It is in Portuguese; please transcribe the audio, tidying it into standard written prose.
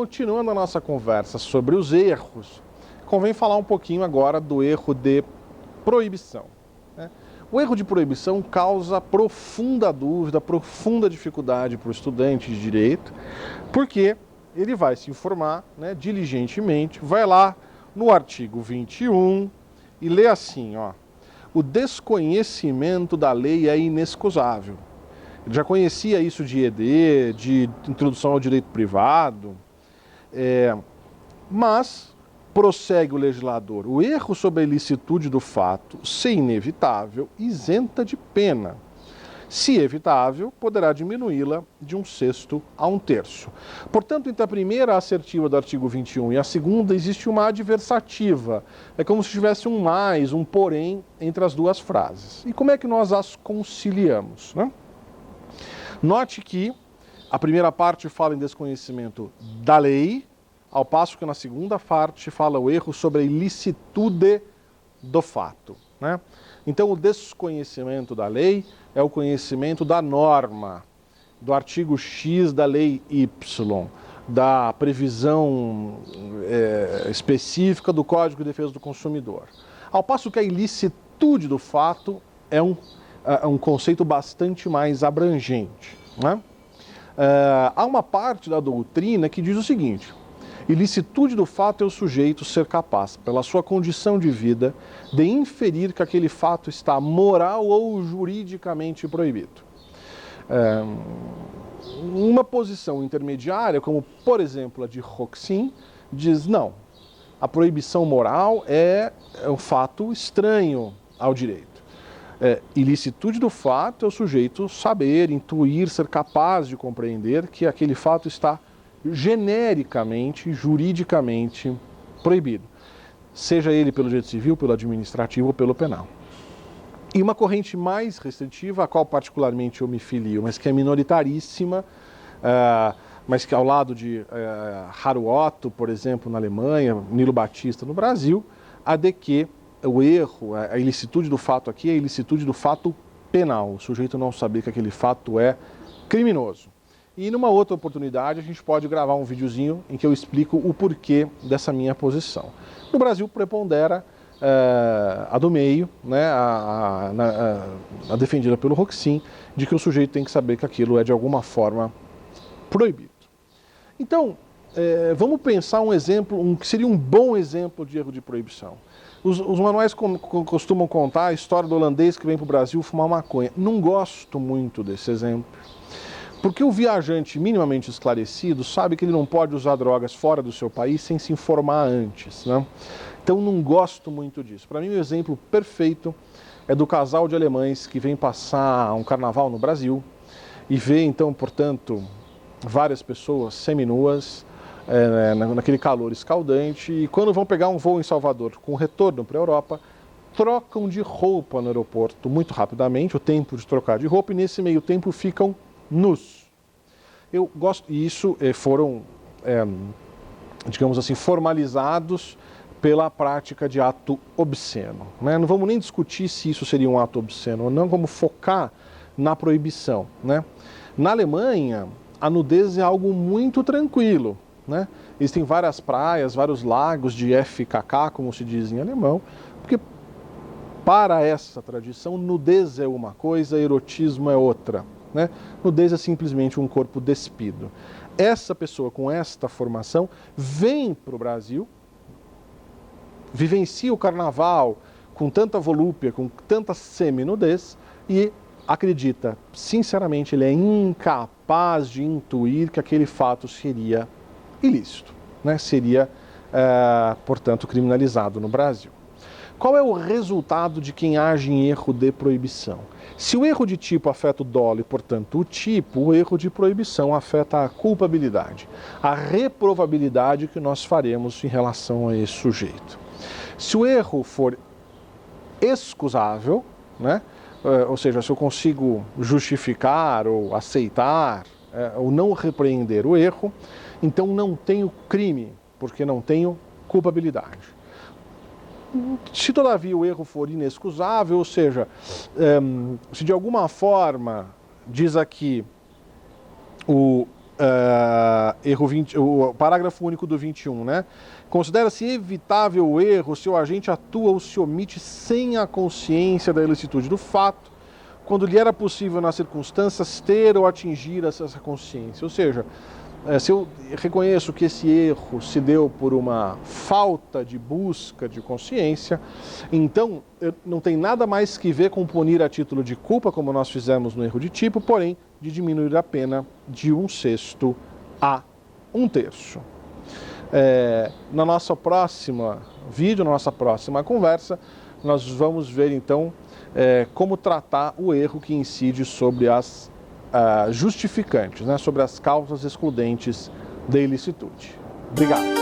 continuando a nossa conversa sobre os erros, convém falar um pouquinho agora do erro de proibição, né? O erro de proibição causa profunda dúvida, profunda dificuldade para o estudante de direito, porque ele vai se informar, né, diligentemente, vai lá no artigo 21 e lê assim, ó: o desconhecimento da lei é inexcusável. Ele já conhecia isso de ED, de introdução ao direito privado, mas prossegue o legislador: o erro sobre a ilicitude do fato, se inevitável, isenta de pena. Se evitável, poderá diminuí-la de 1/6 a 1/3. Portanto, entre a primeira assertiva do artigo 21 e a segunda, existe uma adversativa. É como se tivesse um mais, um porém, entre as duas frases. E como é que nós as conciliamos, né? Note que a primeira parte fala em desconhecimento da lei, ao passo que na segunda parte fala o erro sobre a ilicitude do fato, né? Então, o desconhecimento da lei é o conhecimento da norma, do artigo X da lei Y, da previsão específica do Código de Defesa do Consumidor. Ao passo que a ilicitude do fato é um conceito bastante mais abrangente, né? Há uma parte da doutrina que diz o seguinte: ilicitude do fato é o sujeito ser capaz, pela sua condição de vida, de inferir que aquele fato está moral ou juridicamente proibido. Uma posição intermediária, como por exemplo a de Roxin, diz não, a proibição moral é um fato estranho ao direito. Ilicitude do fato é o sujeito saber, intuir, ser capaz de compreender que aquele fato está genericamente, juridicamente proibido, seja ele pelo direito civil, pelo administrativo ou pelo penal. E uma corrente mais restritiva, a qual particularmente eu me filio, mas que é minoritaríssima, mas que ao lado de Haruoto, por exemplo, na Alemanha, Nilo Batista no Brasil, a de que o erro, a ilicitude do fato aqui é a ilicitude do fato penal, o sujeito não saber que aquele fato é criminoso. E numa outra oportunidade a gente pode gravar um videozinho em que eu explico o porquê dessa minha posição. No Brasil prepondera a do meio, né, a defendida pelo Roxin, de que o sujeito tem que saber que aquilo é de alguma forma proibido. Então, vamos pensar um exemplo, que seria um bom exemplo de erro de proibição. Os manuais costumam contar a história do holandês que vem para o Brasil fumar maconha. Não gosto muito desse exemplo, porque o viajante minimamente esclarecido sabe que ele não pode usar drogas fora do seu país sem se informar antes, né? Então não gosto muito disso. Para mim o exemplo perfeito é do casal de alemães que vem passar um carnaval no Brasil e vê então, portanto, várias pessoas seminuas, naquele calor escaldante, e quando vão pegar um voo em Salvador com retorno para a Europa, trocam de roupa no aeroporto muito rapidamente, o tempo de trocar de roupa, e nesse meio tempo ficam nus. Eu gosto, e isso foram, digamos assim, formalizados pela prática de ato obsceno, né? Não vamos nem discutir se isso seria um ato obsceno ou não, vamos focar na proibição, né? Na Alemanha, a nudez é algo muito tranquilo, né? Existem várias praias, vários lagos de FKK, como se diz em alemão, porque para essa tradição, nudez é uma coisa, erotismo é outra, né? Nudez é simplesmente um corpo despido. Essa pessoa com esta formação vem para o Brasil, vivencia o carnaval com tanta volúpia, com tanta seminudez e acredita, sinceramente, ele é incapaz de intuir que aquele fato seria ilícito, né? Seria, portanto, criminalizado no Brasil. Qual é o resultado de quem age em erro de proibição? Se o erro de tipo afeta o dolo e, portanto, o tipo, o erro de proibição afeta a culpabilidade, a reprovabilidade que nós faremos em relação a esse sujeito. Se o erro for excusável, né, ou seja, se eu consigo justificar ou aceitar ou não repreender o erro, então não tenho crime, porque não tenho culpabilidade. Se todavia o erro for inexcusável, ou seja, se de alguma forma, diz aqui o o parágrafo único do 21, né? Considera-se evitável o erro se o agente atua ou se omite sem a consciência da ilicitude do fato, quando lhe era possível nas circunstâncias ter ou atingir essa consciência. Ou seja, se eu reconheço que esse erro se deu por uma falta de busca de consciência, então não tem nada mais que ver com punir a título de culpa, como nós fizemos no erro de tipo, porém de diminuir a pena de 1/6 a 1/3. Na nossa próxima vídeo, na nossa próxima conversa, nós vamos ver então como tratar o erro que incide sobre as justificantes, né, sobre as causas excludentes da ilicitude. Obrigado.